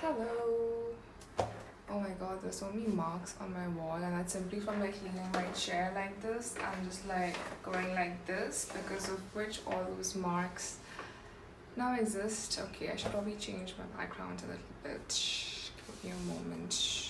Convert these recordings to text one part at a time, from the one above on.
Hello. Oh my god, there's so many marks on my wall, and that's simply from like leaning my chair like this and just like going like this, because of which all those marks now exist. Okay, I should probably change my background a little bit. Give me a moment.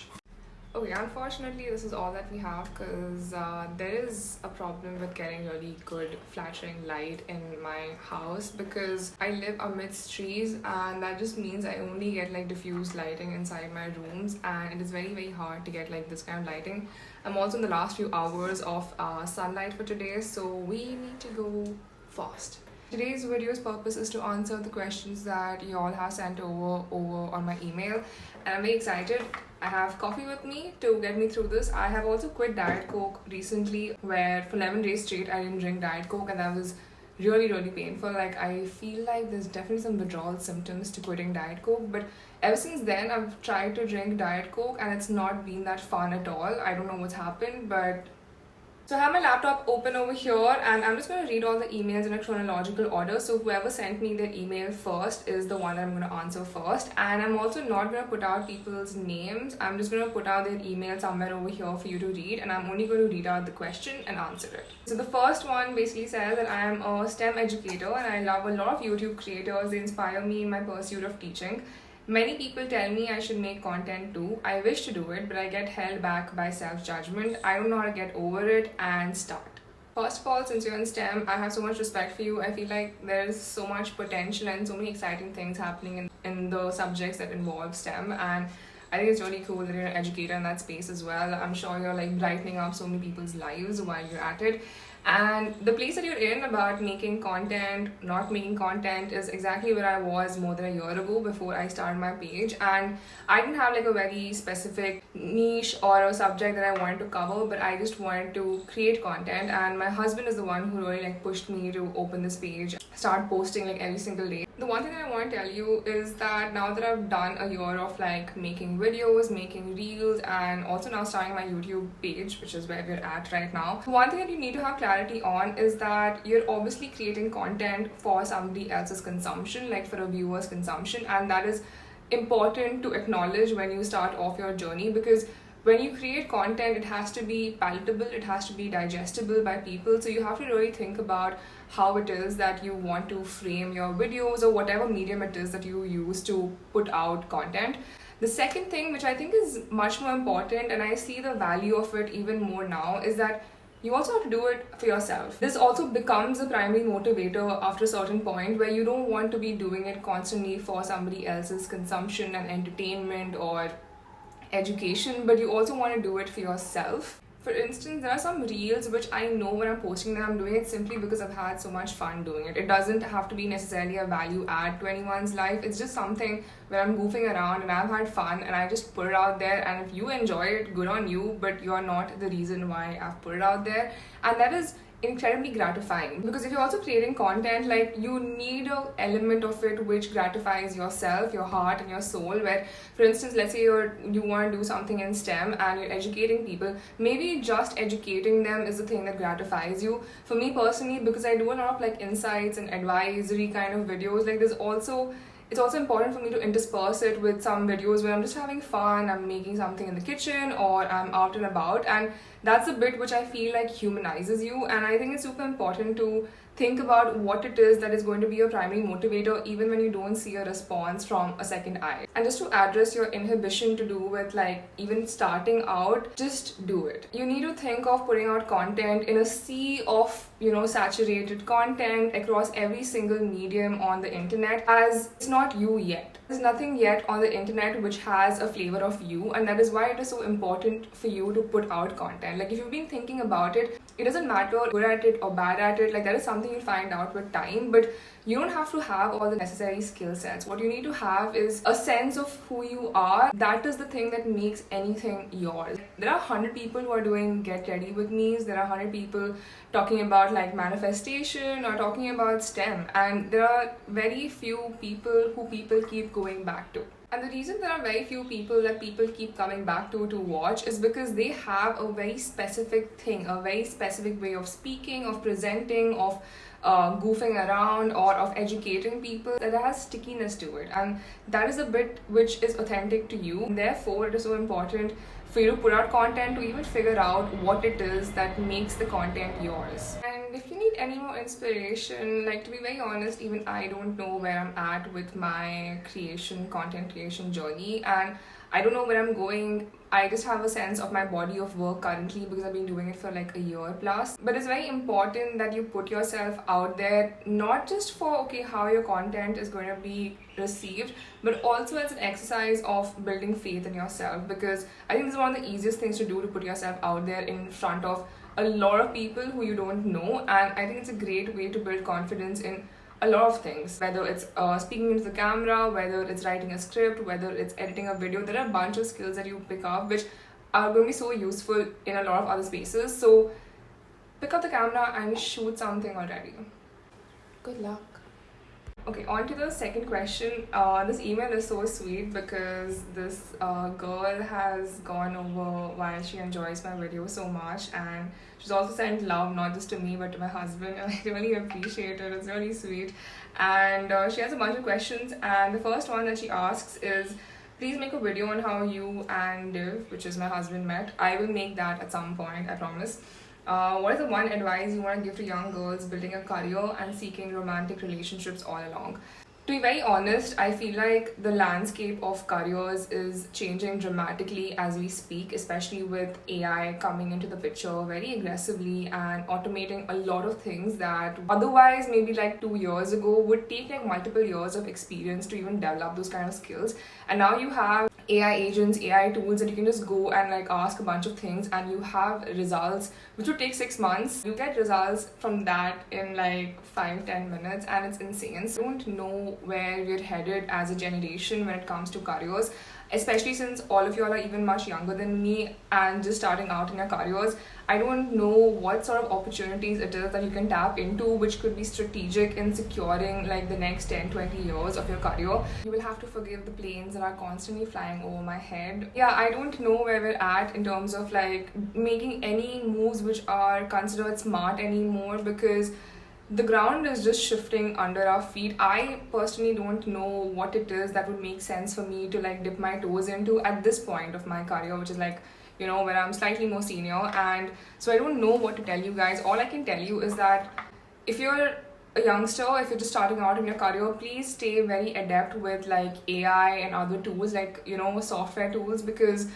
Okay, unfortunately, this is all that we have because there is a problem with getting really good flattering light in my house because I live amidst trees, and that just means I only get like diffused lighting inside my rooms, and it is very hard to get like this kind of lighting. I'm also in the last few hours of sunlight for today, so we need to go fast. Today's video's purpose is to answer the questions that you all have sent over on my email, and I'm very excited. I have coffee with me to get me through this. I have also quit Diet Coke recently, where for 11 days straight I didn't drink Diet Coke, and that was really painful. Like, I feel like there's definitely some withdrawal symptoms to quitting Diet Coke, but ever since then I've tried to drink Diet Coke and it's not been that fun at all. I don't know what's happened, but so I have my laptop open over here, and I'm just going to read all the emails in a chronological order. So whoever sent me their email first is the one that I'm going to answer first. And I'm also not going to put out people's names. I'm just going to put out their email somewhere over here for you to read, and I'm only going to read out the question and answer it. So the first one basically says that I am a STEM educator and I love a lot of YouTube creators. They inspire me in my pursuit of teaching. Many people tell me I should make content too. I wish to do it, but I get held back by self-judgment. I don't know how to get over it and start. First of all, since you're in STEM, I have so much respect for you. I feel like there's so much potential and so many exciting things happening in the subjects that involve STEM, and I think it's really cool that you're an educator in that space as well. I'm sure you're like brightening up so many people's lives while you're at it. And the place that you're in about making content, not making content, is exactly where I was more than a year ago before I started my page. And I didn't have like a very specific niche or a subject that I wanted to cover, but I just wanted to create content. And my husband is the one who really like pushed me to open this page, start posting like every single day. The one thing that I want to tell you is that now that I've done a year of like making videos, making reels, and also now starting my YouTube page, which is where we're at right now, one thing that you need to have clarity on is that you're obviously creating content for somebody else's consumption, like for a viewer's consumption, and that is important to acknowledge when you start off your journey, because when you create content, it has to be palatable, it has to be digestible by people. So you have to really think about how it is that you want to frame your videos or whatever medium it is that you use to put out content. The second thing, which I think is much more important, and I see the value of it even more now, is that you also have to do it for yourself. This also becomes a primary motivator after a certain point, where you don't want to be doing it constantly for somebody else's consumption and entertainment or education, but you also want to do it for yourself. For instance, there are some reels which I know when I'm posting them, I'm doing it simply because I've had so much fun doing it. It doesn't have to be necessarily a value add to anyone's life. It's just something where I'm goofing around and I've had fun and I just put it out there, and if you enjoy it, good on you, but you're not the reason why I've put it out there. And that is incredibly gratifying, because if you're also creating content, like, you need an element of it which gratifies yourself, your heart and your soul. Where, for instance, let's say you want to do something in STEM and you're educating people, maybe just educating them is the thing that gratifies you. For me personally, because I do a lot of like insights and advisory kind of videos, like it's also important for me to intersperse it with some videos where I'm just having fun, I'm making something in the kitchen, or I'm out and about, and that's a bit which I feel like humanizes you. And I think it's super important to think about what it is that is going to be your primary motivator, even when you don't see a response from a second eye. And just to address your inhibition to do with like even starting out, just do it. You need to think of putting out content in a sea of, saturated content across every single medium on the internet, as it's not you yet. There's nothing yet on the internet which has a flavor of you, and that is why it is so important for you to put out content. Like, if you've been thinking about it, it doesn't matter good at it or bad at it, like that is something you'll find out with time, but you don't have to have all the necessary skill sets. What you need to have is a sense of who you are. That is the thing that makes anything yours. There are 100 people who are doing get ready with me's, there are 100 people talking about like manifestation or talking about STEM, and there are very few people who people keep going back to. And the reason there are very few people that people keep coming back to watch is because they have a very specific thing, a very specific way of speaking, of presenting, of goofing around or of educating people, that has stickiness to it, and that is a bit which is authentic to you. Therefore, it is so important for you to put out content to even figure out what it is that makes the content yours. And if you need any more inspiration, like, to be very honest, even I don't know where I'm at with my content creation journey, and I don't know where I'm going. I just have a sense of my body of work currently because I've been doing it for like a year plus. But it's very important that you put yourself out there, not just for how your content is going to be received, but also as an exercise of building faith in yourself, because I think this is one of the easiest things to do, to put yourself out there in front of a lot of people who you don't know. And I think it's a great way to build confidence in a lot of things, whether it's speaking into the camera, whether it's writing a script, whether it's editing a video. There are a bunch of skills that you pick up which are going to be so useful in a lot of other spaces. So pick up the camera and shoot something already. Good luck. Okay, on to the second question. This email is so sweet because this girl has gone over why she enjoys my video so much, and she's also sent love not just to me but to my husband, and I really appreciate it. It's really sweet. And she has a bunch of questions, and the first one that she asks is, please make a video on how you and Div, which is my husband, met. I will make that at some point, I promise. What is the one advice you want to give to young girls building a career and seeking romantic relationships all along? To be very honest, I feel like the landscape of careers is changing dramatically as we speak, especially with AI coming into the picture very aggressively and automating a lot of things that otherwise maybe like 2 years ago would take like multiple years of experience to even develop those kind of skills. And now you have AI agents, AI tools that you can just go and like ask a bunch of things and you have results which would take 6 months. You get results from that in like 5-10 minutes, and it's insane. So I don't know where we're headed as a generation when it comes to careers, especially since all of you all are even much younger than me and just starting out in your careers. I don't know what sort of opportunities it is that you can tap into which could be strategic in securing like the next 10-20 years of your career. You will have to forgive the planes that are constantly flying over my head. Yeah, I don't know where we're at in terms of like making any moves which are considered smart anymore, because the ground is just shifting under our feet. I personally don't know what it is that would make sense for me to like dip my toes into at this point of my career, which is like, you know, where I'm slightly more senior. And so I don't know what to tell you guys. All I can tell you is that if you're a youngster, if you're just starting out in your career, please stay very adept with like AI and other tools, like, you know, software tools, because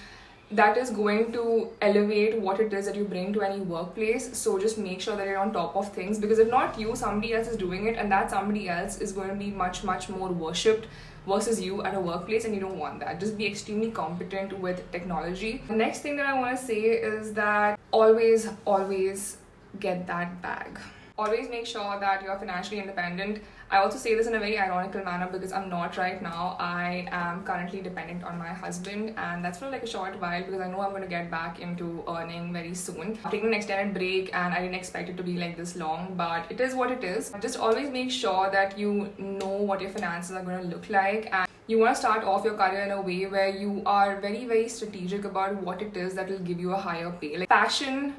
that is going to elevate what it is that you bring to any workplace. So just make sure that you're on top of things, because if not you, somebody else is doing it, and that somebody else is going to be much more worshipped versus you at a workplace, and you don't want that. Just be extremely competent with technology. The next thing that I want to say is that always get that bag. Always make sure that you're financially independent. I also say this in a very ironical manner because I'm not right now. I am currently dependent on my husband, and that's for like a short while because I know I'm going to get back into earning very soon. I'm taking an extended break and I didn't expect it to be like this long, but it is what it is. Just always make sure that you know what your finances are going to look like, and you want to start off your career in a way where you are very strategic about what it is that will give you a higher pay. Like passion,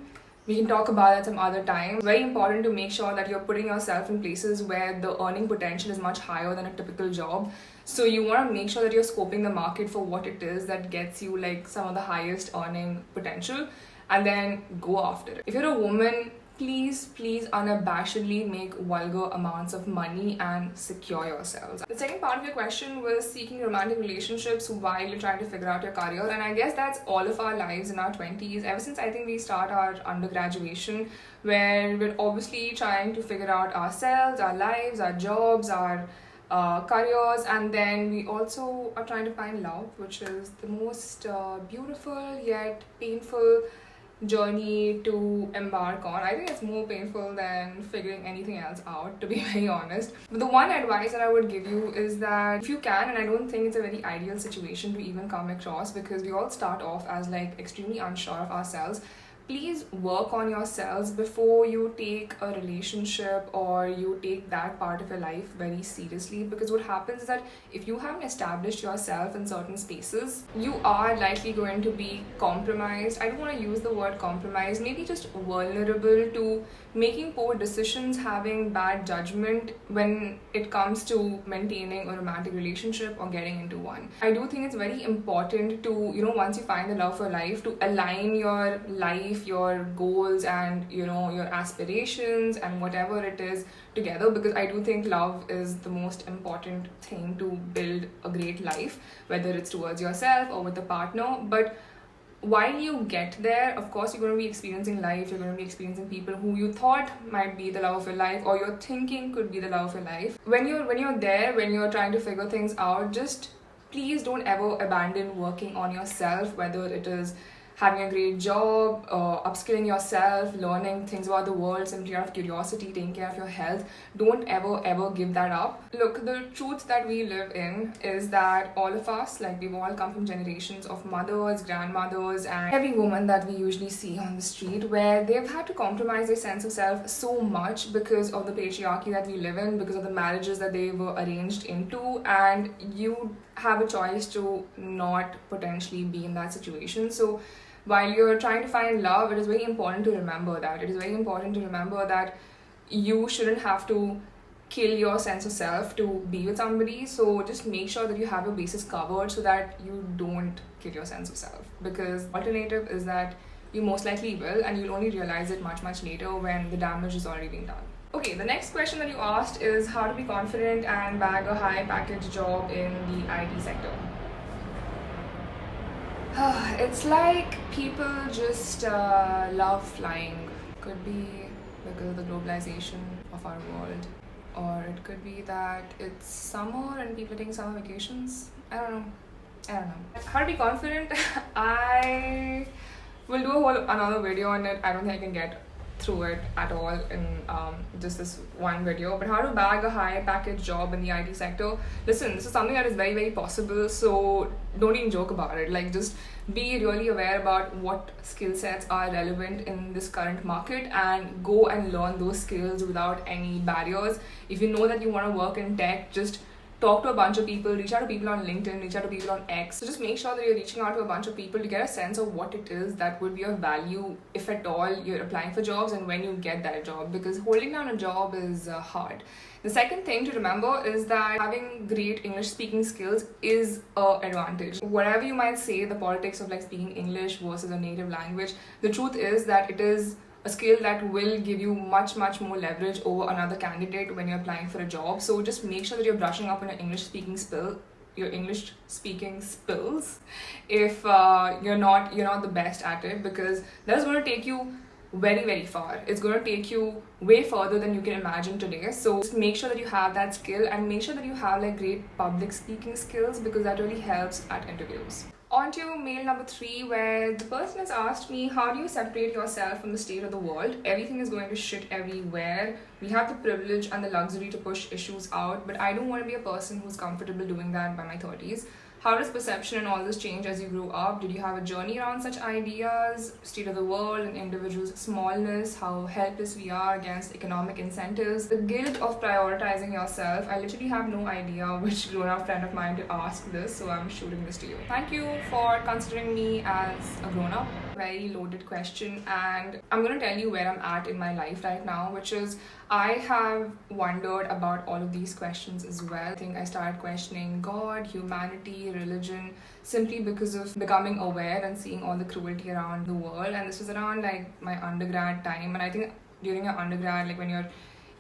we can talk about it some other time. Very important to make sure that you're putting yourself in places where the earning potential is much higher than a typical job. So you want to make sure that you're scoping the market for what it is that gets you like some of the highest earning potential, and then go after it. If you're a woman, please unabashedly make vulgar amounts of money and secure yourselves. The second part of your question was seeking romantic relationships while you're trying to figure out your career, and I guess that's all of our lives in our 20s, ever since I think we start our undergraduation, where we're obviously trying to figure out ourselves, our lives, our jobs, our careers, and then we also are trying to find love, which is the most beautiful yet painful journey to embark on. I think it's more painful than figuring anything else out, to be very honest. But the one advice that I would give you is that if you can, and I don't think it's a very ideal situation to even come across because we all start off as like extremely unsure of ourselves, please work on yourselves before you take a relationship or you take that part of your life very seriously, because what happens is that if you haven't established yourself in certain spaces, you are likely going to be compromised. I don't want to use the word compromise, maybe just vulnerable to making poor decisions, having bad judgment when it comes to maintaining a romantic relationship or getting into one. I do think it's very important to, once you find the love for life, to align your life, your goals, and your aspirations and whatever it is together, because I do think love is the most important thing to build a great life, whether it's towards yourself or with a partner. But while you get there, of course, you're going to be experiencing life, you're going to be experiencing people who you thought might be the love of your life, or you're thinking could be the love of your life. When you're there, when you're trying to figure things out, just please don't ever abandon working on yourself, whether it is having a great job, upskilling yourself, learning things about the world simply out of curiosity, taking care of your health. Don't ever give that up. Look, the truth that we live in is that all of us, like, we've all come from generations of mothers, grandmothers, and every woman that we usually see on the street, where they've had to compromise their sense of self so much because of the patriarchy that we live in, because of the marriages that they were arranged into, and you have a choice to not potentially be in that situation. So while you're trying to find love, it is very important to remember that. It is very important to remember that you shouldn't have to kill your sense of self to be with somebody. So just make sure that you have your bases covered so that you don't kill your sense of self. Because the alternative is that you most likely will, and you'll only realize it much later when the damage has already been done. Okay, the next question that you asked is how to be confident and bag a high package job in the IT sector. It's like people just love flying. Could be because of the globalization of our world, or it could be that it's summer and people are taking summer vacations. I don't know. How to be confident? I will do a whole another video on it. I don't think I can get through it at all in just this one video. But how to bag a high package job in the IT sector? Listen, this is something that is very possible, so don't even joke about it. Like, just be really aware about what skill sets are relevant in this current market and go and learn those skills without any barriers. If you know that you want to work in tech, just talk to a bunch of people, reach out to people on LinkedIn, reach out to people on X. So just make sure that you're reaching out to a bunch of people to get a sense of what it is that would be of value, if at all you're applying for jobs, and when you get that job, because holding down a job is hard. The second thing to remember is that having great English speaking skills is an advantage. Whatever you might say, the politics of like speaking English versus a native language, the truth is that it is a skill that will give you much more leverage over another candidate when you're applying for a job. So just make sure that you're brushing up on your English speaking skills if you're not the best at it, because that is going to take you very far. It's going to take you way further than you can imagine today. So just make sure that you have that skill, and make sure that you have like great public speaking skills, because that really helps at interviews. On to mail number 3, where the person has asked me, how do you separate yourself from the state of the world? Everything is going to shit everywhere. We have the privilege and the luxury to push issues out, but I don't want to be a person who's comfortable doing that by my 30s. How does perception and all this change as you grew up? Did you have a journey around such ideas, state of the world and individuals' smallness, how helpless we are against economic incentives, the guilt of prioritizing yourself? I literally have no idea which grown-up friend of mine to ask this, so I'm shooting this to you. Thank you for considering me as a grown-up. Very loaded question, and I'm going to tell you where I'm at in my life right now, which is I have wondered about all of these questions as well. I think I started questioning God, humanity, religion, simply because of becoming aware and seeing all the cruelty around the world. And this was around like my undergrad time, and I think during your undergrad, like when you're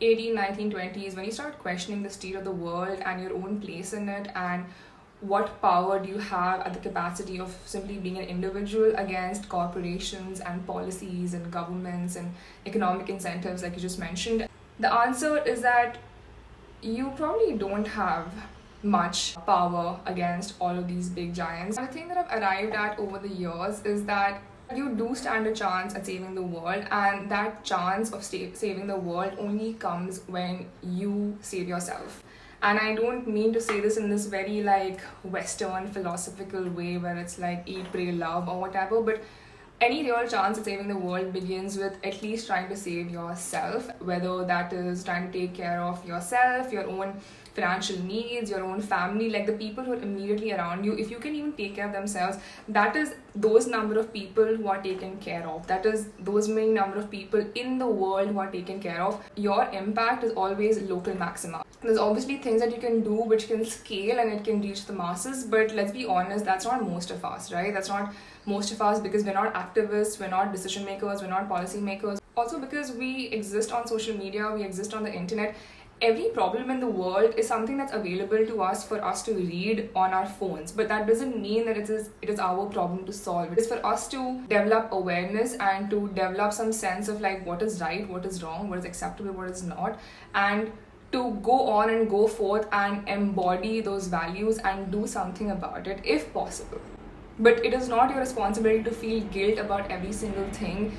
18, 19, 20s, when you start questioning the state of the world and your own place in it, and what power do you have at the capacity of simply being an individual against corporations and policies and governments and economic incentives like you just mentioned? The answer is that you probably don't have much power against all of these big giants. The thing that I've arrived at over the years is that you do stand a chance at saving the world, and that chance of saving the world only comes when you save yourself. And I don't mean to say this in this very like Western philosophical way where it's like eat, pray, love or whatever, but Any real chance of saving the world begins with at least trying to save yourself, whether that is trying to take care of yourself, your own financial needs, your own family, like the people who are immediately around you. If you can even take care of themselves, that is those number of people who are taken care of. That is those many number of people in the world who are taken care of. Your impact is always local maxima. There's obviously things that you can do which can scale and it can reach the masses, but let's be honest, that's not most of us, right? That's not most of us, because we're not activists, we're not decision makers, we're not policy makers. Also because we exist on social media, we exist on the internet. Every problem in the world is something that's available to us for us to read on our phones, but that doesn't mean that it is our problem to solve. It is for us to develop awareness and to develop some sense of like what is right, what is wrong, what is acceptable, what is not, and to go on and go forth and embody those values and do something about it if possible. But it is not your responsibility to feel guilt about every single thing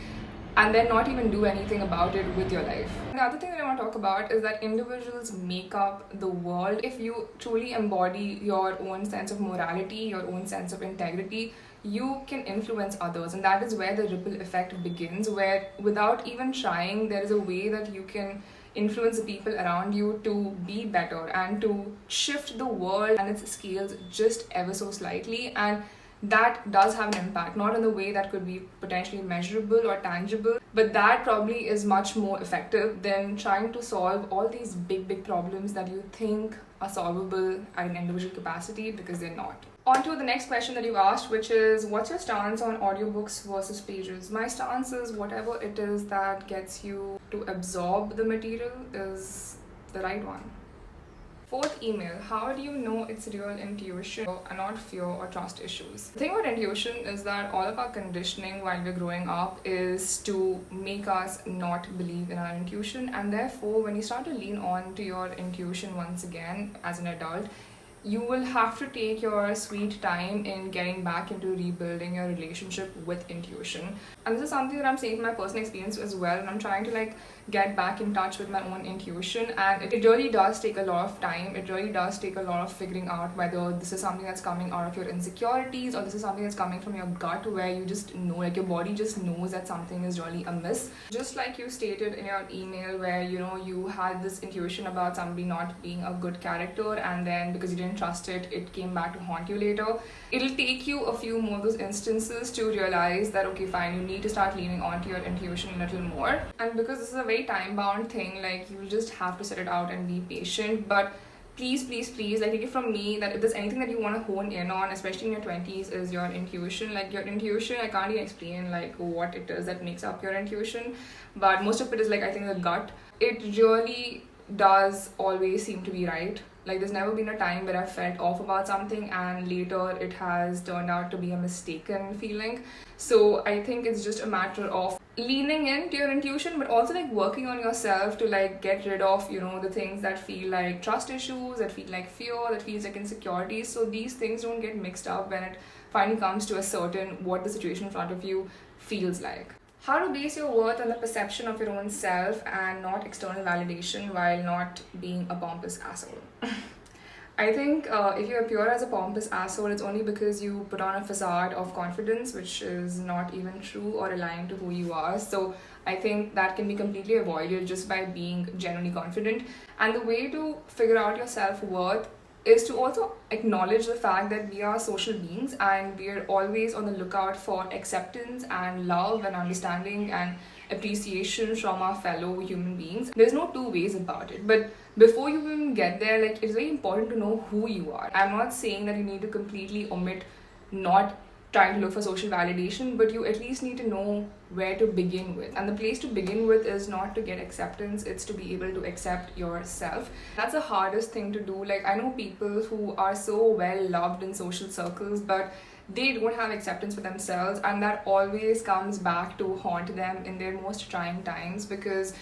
and then not even do anything about it with your life. The other thing that I want to talk about is that individuals make up the world. If you truly embody your own sense of morality, your own sense of integrity, you can influence others, and that is where the ripple effect begins, where without even trying, there is a way that you can influence the people around you to be better and to shift the world and its scales just ever so slightly. And that does have an impact, not in the way that could be potentially measurable or tangible, but that probably is much more effective than trying to solve all these big problems that you think are solvable at an individual capacity, because they're not. On to the next question that you asked, which is, what's your stance on audiobooks versus pages? My stance is whatever it is that gets you to absorb the material is the right one. Fourth email, how do you know it's real intuition and not fear or trust issues? The thing about intuition is that all of our conditioning while we're growing up is to make us not believe in our intuition, and therefore when you start to lean on to your intuition once again as an adult, you will have to take your sweet time in getting back into rebuilding your relationship with intuition. And this is something that I'm saying from my personal experience as well, and I'm trying to like get back in touch with my own intuition, and it really does take a lot of time. It really does take a lot of figuring out whether this is something that's coming out of your insecurities or this is something that's coming from your gut, where you just know, like your body just knows that something is really amiss. Just like you stated in your email, where you had this intuition about somebody not being a good character, and then because you didn't trust it, it came back to haunt you later. It'll take you a few more of those instances to realize that okay, fine, you need to start leaning onto your intuition a little more. And because this is a very time-bound thing, like you just have to set it out and be patient. But please, like take it from me that if there's anything that you want to hone in on, especially in your 20s, is your intuition. Like your intuition, I can't even explain like what it is that makes up your intuition, but most of it is like, I think, the gut. It really does always seem to be right. Like there's never been a time where I felt off about something and later it has turned out to be a mistaken feeling. So I think it's just a matter of leaning into your intuition, but also like working on yourself to like get rid of the things that feel like trust issues, that feel like fear, that feels like insecurities. So these things don't get mixed up when it finally comes to ascertain what the situation in front of you feels like. How to base your worth on the perception of your own self and not external validation while not being a pompous asshole. I think if you appear as a pompous asshole, it's only because you put on a facade of confidence, which is not even true or aligned to who you are. So I think that can be completely avoided just by being genuinely confident. And the way to figure out your self-worth is to also acknowledge the fact that we are social beings and we are always on the lookout for acceptance and love and understanding and appreciation from our fellow human beings. There's no two ways about it. But before you even get there, like it's very important to know who you are. I'm not saying that you need to completely omit not trying to look for social validation, but you at least need to know where to begin with. And the place to begin with is not to get acceptance, it's to be able to accept yourself. That's the hardest thing to do. Like I know people who are so well loved in social circles, but they don't have acceptance for themselves, and that always comes back to haunt them in their most trying times, because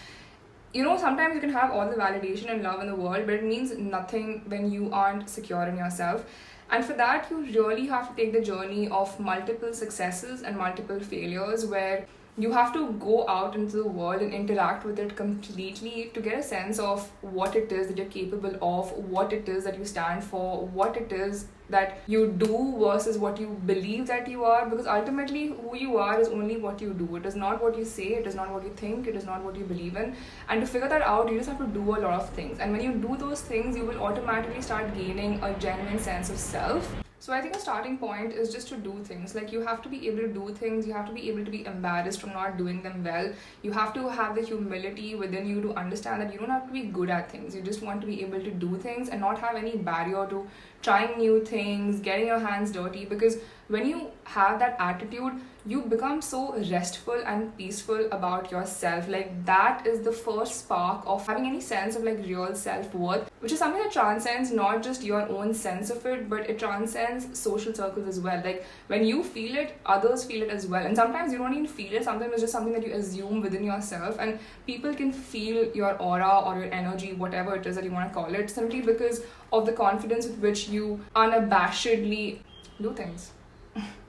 sometimes you can have all the validation and love in the world, but it means nothing when you aren't secure in yourself. And for that, you really have to take the journey of multiple successes and multiple failures, where you have to go out into the world and interact with it completely to get a sense of what it is that you're capable of, what it is that you stand for, what it is that you do versus what you believe that you are, because ultimately who you are is only what you do. It is not what you say, it is not what you think, it is not what you believe in. And to figure that out, you just have to do a lot of things, and when you do those things, you will automatically start gaining a genuine sense of self. So I think a starting point is just to do things. Like, you have to be able to do things, you have to be able to be embarrassed from not doing them well. You have to have the humility within you to understand that you don't have to be good at things. You just want to be able to do things and not have any barrier to trying new things, getting your hands dirty, because when you have that attitude, you become so restful and peaceful about yourself. Like, that is the first spark of having any sense of like real self-worth, which is something that transcends not just your own sense of it, but it transcends social circles as well. Like, when you feel it, others feel it as well. And sometimes you don't even feel it, sometimes it's just something that you assume within yourself, and people can feel your aura or your energy, whatever it is that you want to call it, simply because of the confidence with which you unabashedly do things.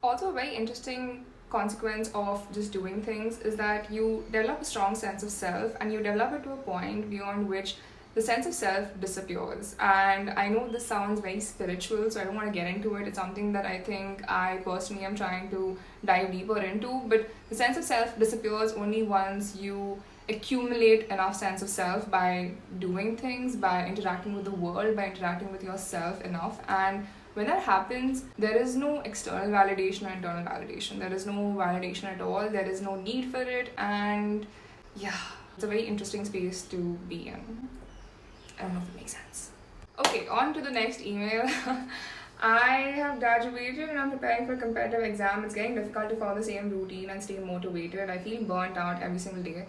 Also, a very interesting consequence of just doing things is that you develop a strong sense of self, and you develop it to a point beyond which the sense of self disappears. And I know this sounds very spiritual, so I don't want to get into it. It's something that I think I personally am trying to dive deeper into, but the sense of self disappears only once you accumulate enough sense of self by doing things, by interacting with the world, by interacting with yourself enough. And when that happens, there is no external validation or internal validation. There is no validation at all. There is no need for it. And yeah, it's a very interesting space to be in. I don't know if it makes sense. Okay, on to the next email. I have graduated and I'm preparing for a competitive exam. It's getting difficult to follow the same routine and stay motivated. I feel burnt out every single day.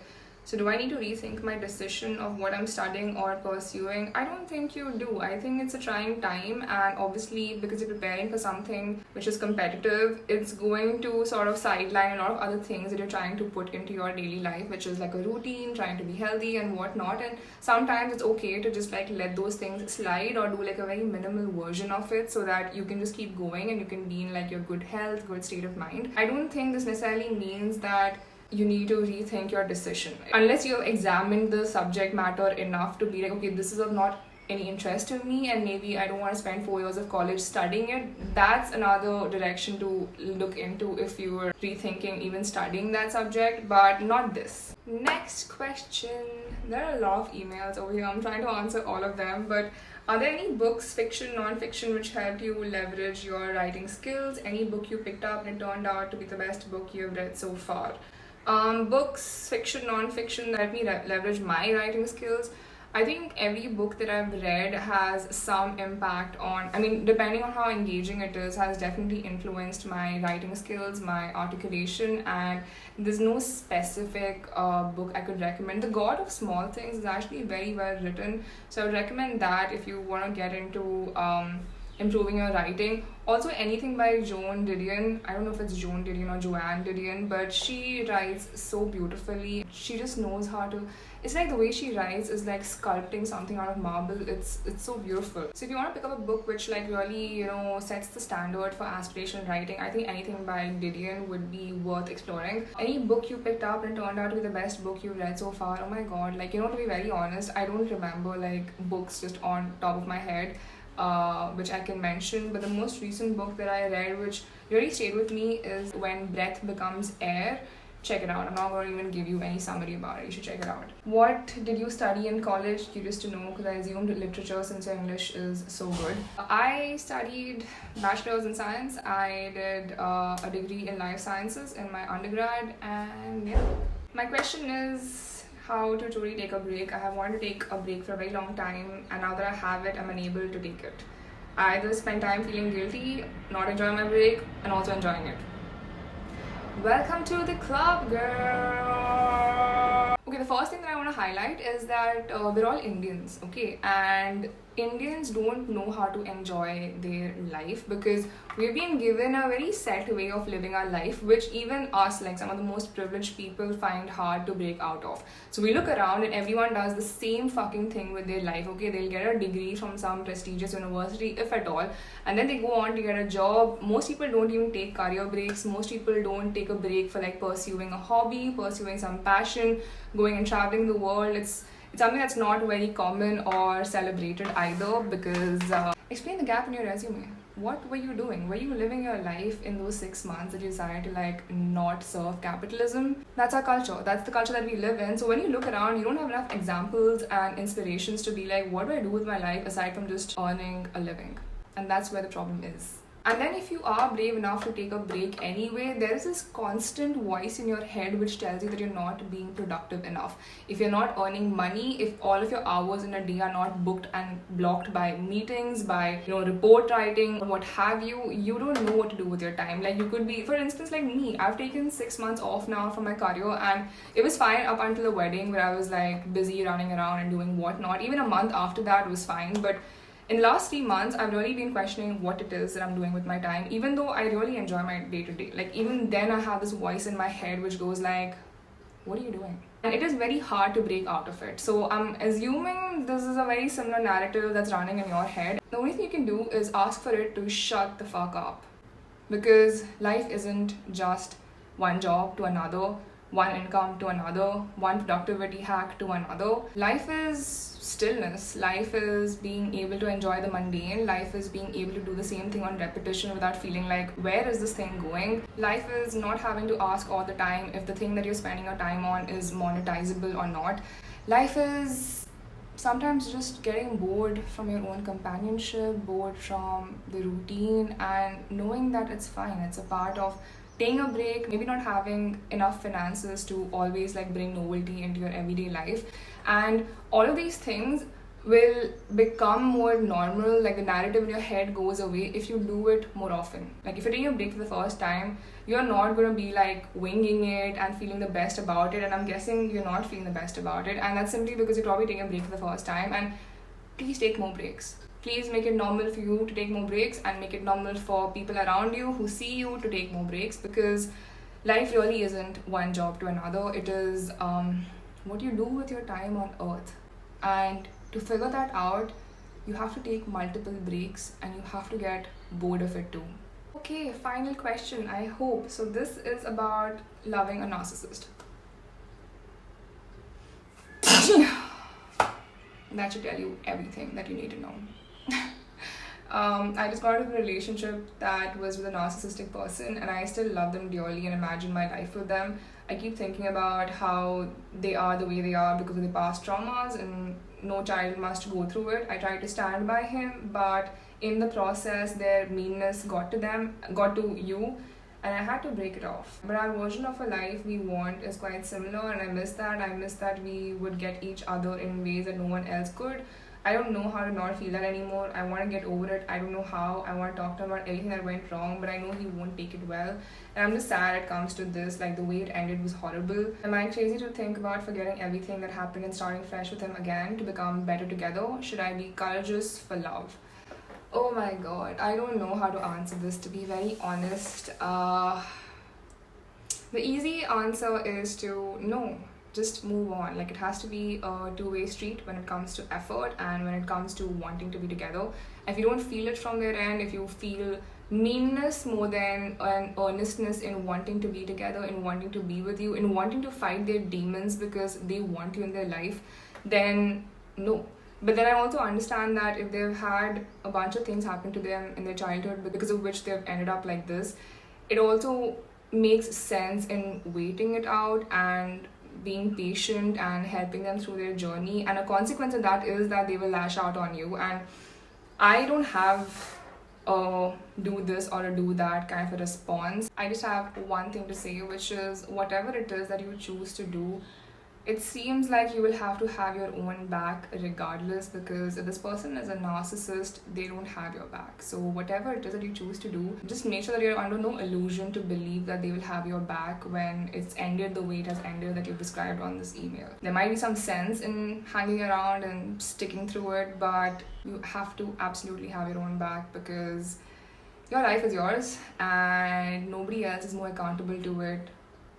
So do I need to rethink my decision of what I'm studying or pursuing? I don't think you do. I think it's a trying time, and obviously because you're preparing for something which is competitive, it's going to sort of sideline a lot of other things that you're trying to put into your daily life, which is like a routine, trying to be healthy and whatnot. And sometimes it's okay to just like let those things slide or do like a very minimal version of it so that you can just keep going and you can be in like your good health, good state of mind. I don't think this necessarily means that you need to rethink your decision unless you have examined the subject matter enough to be like, okay, this is of not any interest to me, and maybe I don't want to spend 4 years of college studying it. That's another direction to look into if you were rethinking even studying that subject, but not this. Next question. There are a lot of emails over here. I'm trying to answer all of them, but are there any books, fiction, non-fiction, which helped you leverage your writing skills? Any book you picked up and it turned out to be the best book you've read so far? Books, fiction, non-fiction that helped me leverage my writing skills. I think every book that I've read has some impact on, I mean, depending on how engaging it is, has definitely influenced my writing skills, my articulation, and there's no specific book I could recommend. The God of Small Things is actually very well written, so I would recommend that if you want to get into improving your writing. Also, anything by Joan Didion. I don't know if it's Joan Didion or Joanne Didion, but she writes so beautifully. She just knows how to, it's like the way she writes is like sculpting something out of marble. It's so beautiful. So if you want to pick up a book which like really, you know, sets the standard for aspirational writing, I think anything by Didion would be worth exploring. Any book you picked up and turned out to be the best book you've read so far, oh my god, like, you know, to be very honest, I don't remember like books just on top of my head which I can mention, but the most recent book that I read which really stayed with me is When Breath Becomes Air. Check it out. I'm not going to even give you any summary about it. You should check it out. What did you study in college? Curious to know, because I assumed literature since your English is so good. I studied bachelor's in science. I did a degree in life sciences in my undergrad, and yeah. My question is how to truly take a break. I have wanted to take a break for a very long time, and now that I have it, I'm unable to take it. I either spend time feeling guilty, not enjoying my break, and also enjoying it. Welcome to the club, girl! Okay, the first thing that I want to highlight is that we're all Indians, okay? And Indians don't know how to enjoy their life because we've been given a very set way of living our life, which even us, like some of the most privileged people, find hard to break out of. So we look around and everyone does the same fucking thing with their life. Okay, they'll get a degree from some prestigious university, if at all, and then they go on to get a job. Most people don't even take career breaks. Most people don't take a break for like pursuing a hobby, pursuing some passion, going and traveling the world. It's something that's not very common or celebrated either because explain the gap in your resume. What were you doing? Were you living your life in those 6 months that you decided to like not serve capitalism? That's our culture. That's the culture that we live in. So when you look around, you don't have enough examples and inspirations to be like, what do I do with my life aside from just earning a living? And that's where the problem is. And then if you are brave enough to take a break anyway, there is this constant voice in your head which tells you that you're not being productive enough. If you're not earning money, if all of your hours in a day are not booked and blocked by meetings, by report writing or what have you, you don't know what to do with your time. Like you could be, for instance, like me, I've taken 6 months off now from my career and it was fine up until the wedding where I was like busy running around and doing whatnot. Even a month after that was fine, but in the last 3 months, I've really been questioning what it is that I'm doing with my time, even though I really enjoy my day-to-day. Like, even then I have this voice in my head which goes like, what are you doing? And it is very hard to break out of it. So I'm assuming this is a very similar narrative that's running in your head. The only thing you can do is ask for it to shut the fuck up. Because life isn't just one job to another, one income to another, one productivity hack to another. Life is stillness. Life is being able to enjoy the mundane. Life is being able to do the same thing on repetition without feeling like, where is this thing going? Life is not having to ask all the time if the thing that you're spending your time on is monetizable or not. Life is sometimes just getting bored from your own companionship, bored from the routine, and knowing that it's fine. It's a part of taking a break, maybe not having enough finances to always like bring novelty into your everyday life. And all of these things will become more normal, like the narrative in your head goes away if you do it more often. Like if you're taking a break for the first time, you're not going to be like winging it and feeling the best about it, and I'm guessing you're not feeling the best about it, and that's simply because you're probably taking a break for the first time. And please take more breaks. Please make it normal for you to take more breaks, and make it normal for people around you who see you to take more breaks, because life really isn't one job to another. It is what you do with your time on earth. And to figure that out, you have to take multiple breaks and you have to get bored of it too. Okay, final question, I hope. So this is about loving a narcissist. That should tell you everything that you need to know. I just got into a relationship that was with a narcissistic person, and I still love them dearly and imagine my life with them. I keep thinking about how they are the way they are because of the past traumas, and no child must go through it. I tried to stand by him, but in the process, their meanness got to you, and I had to break it off. But our version of a life we want is quite similar, and I miss that. I miss that we would get each other in ways that no one else could. I don't know how to not feel that anymore. I want to get over it. I don't know how. I want to talk to him about everything that went wrong, but I know he won't take it well. And I'm just sad it comes to this. Like, the way it ended was horrible. Am I crazy to think about forgetting everything that happened and starting fresh with him again to become better together? Should I be courageous for love? Oh my god, I don't know how to answer this, to be very honest. The easy answer is to no. Just move on. Like, it has to be a two-way street when it comes to effort and when it comes to wanting to be together. If you don't feel it from their end, if you feel meanness more than an earnestness in wanting to be together, in wanting to be with you, in wanting to fight their demons because they want you in their life, then no. But then I also understand that if they've had a bunch of things happen to them in their childhood because of which they've ended up like this, it also makes sense in waiting it out and being patient and helping them through their journey. And a consequence of that is that they will lash out on you. And I don't have a do this or a do that kind of a response. I just have one thing to say, which is whatever it is that you choose to do, it seems like you will have to have your own back regardless, because if this person is a narcissist, they don't have your back. So whatever it is that you choose to do, just make sure that you're under no illusion to believe that they will have your back when it's ended the way it has ended that you've described on this email. There might be some sense in hanging around and sticking through it, but you have to absolutely have your own back, because your life is yours and nobody else is more accountable to it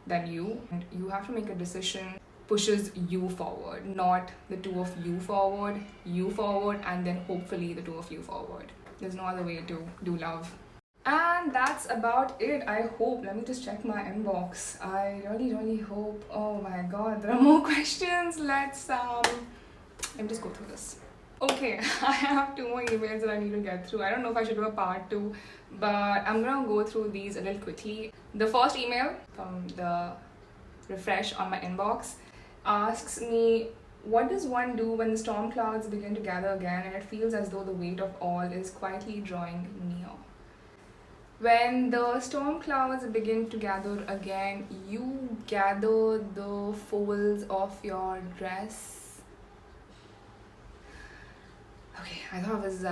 than you. And you have to make a decision pushes you forward, not the two of you forward, and then hopefully the two of you forward. There's no other way to do love. And that's about it, I hope. Let me just check my inbox. I really hope. Oh my god, there are more questions. Let me just go through this. Okay, I have 2 more emails that I need to get through. I don't know if I should do a part 2, but I'm gonna go through these a little quickly. The first email from the refresh on my inbox asks me, what does one do when the storm clouds begin to gather again and it feels as though the weight of all is quietly drawing near? When the storm clouds begin to gather again, you gather the folds of your dress. Okay, I thought it was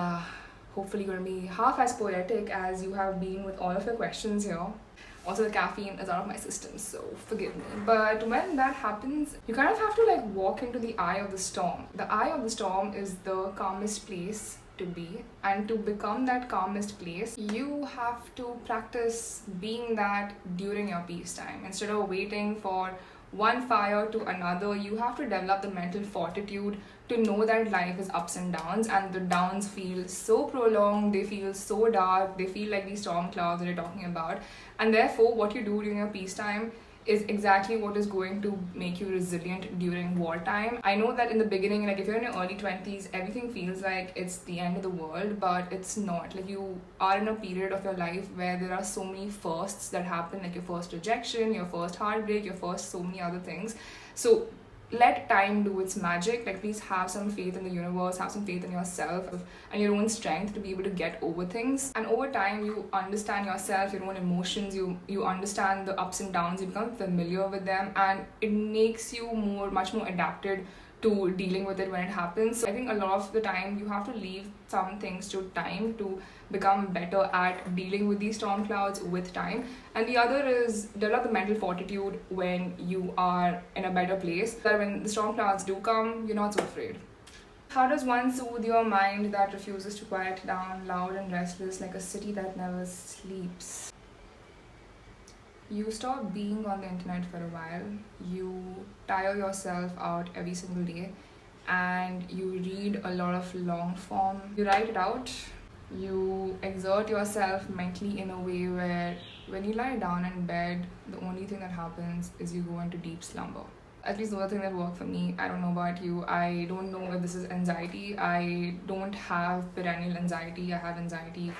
hopefully going to be half as poetic as you have been with all of your questions here. Also, the caffeine is out of my system, so forgive me. But when that happens, you kind of have to walk into the eye of the storm. The eye of the storm is the calmest place to be, and to become that calmest place, you have to practice being that during your peacetime. Instead of waiting for one fire to another, you have to develop the mental fortitude to know that life is ups and downs, and the downs feel so prolonged, they feel so dark, they feel like these storm clouds that you're talking about. And therefore, what you do during your peacetime is exactly what is going to make you resilient during wartime. I know that in the beginning, if you're in your early 20s, everything feels like it's the end of the world, but it's not. You are in a period of your life where there are so many firsts that happen, like your first rejection, your first heartbreak, your first so many other things. So let time do its magic. Please have some faith in the universe, have some faith in yourself and your own strength to be able to get over things. And over time, you understand yourself, your own emotions, you understand the ups and downs, you become familiar with them, and it makes you much more adapted to dealing with it when it happens. So I think a lot of the time you have to leave some things to time to become better at dealing with these storm clouds with time. And the other is develop the mental fortitude when you are in a better place, that when the storm clouds do come, you're not so afraid. How does one soothe your mind that refuses to quiet down, loud and restless like a city that never sleeps? You stop being on the internet for a while, you tire yourself out every single day, and you read a lot of long form. You write it out, you exert yourself mentally in a way where when you lie down in bed, the only thing that happens is you go into deep slumber. At least those are things that work for me. I don't know about you. I don't know if this is anxiety. I don't have perennial anxiety. I have anxiety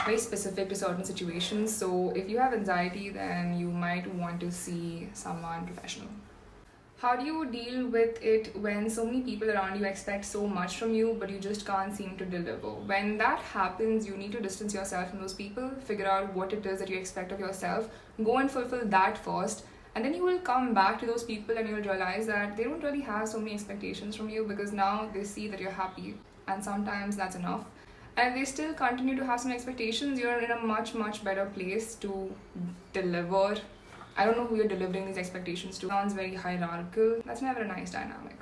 very specific to certain situations. So if you have anxiety, then you might want to see someone professional. How do you deal with it when so many people around you expect so much from you, but you just can't seem to deliver? When that happens, you need to distance yourself from those people, figure out what it is that you expect of yourself, go and fulfill that first. And then you will come back to those people and you will realize that they don't really have so many expectations from you, because now they see that you're happy, and sometimes that's enough. And if they still continue to have some expectations, you're in a much better place to deliver. I don't know who you're delivering these expectations to. Sounds very hierarchical. That's never a nice dynamic.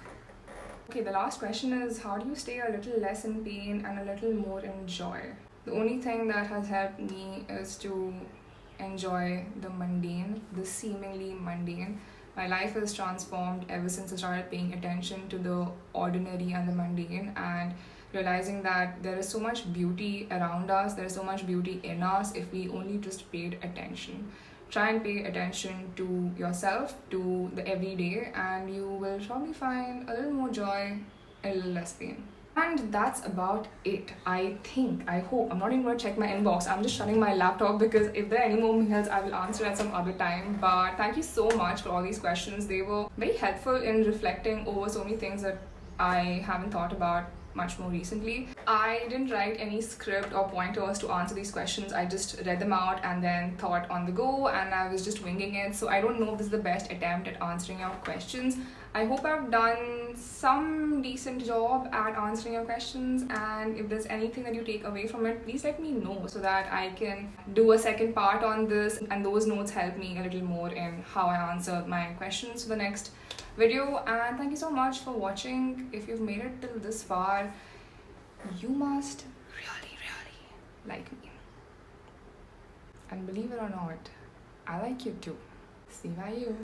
Okay, the last question is, how do you stay a little less in pain and a little more in joy? The only thing that has helped me is to enjoy the mundane, the seemingly mundane. My life has transformed ever since I started paying attention to the ordinary and the mundane, and realizing that there is so much beauty around us, there is so much beauty in us if we only just paid attention. Try and pay attention to yourself, to the everyday, and you will probably find a little more joy, a little less pain. And that's about it, I think, I hope. I'm not even going to check my inbox. I'm just shutting my laptop, because if there are any more mails, I will answer at some other time. But thank you so much for all these questions. They were very helpful in reflecting over so many things that I haven't thought about much more recently. I didn't write any script or pointers to answer these questions. I just read them out and then thought on the go, and I was just winging it. So I don't know if this is the best attempt at answering your questions. I hope I've done some decent job at answering your questions, and if there's anything that you take away from it, please let me know so that I can do a second part on this, and those notes help me a little more in how I answer my questions for the next video. And thank you so much for watching. If you've made it till this far, you must really like me. And believe it or not, I like you too. See you.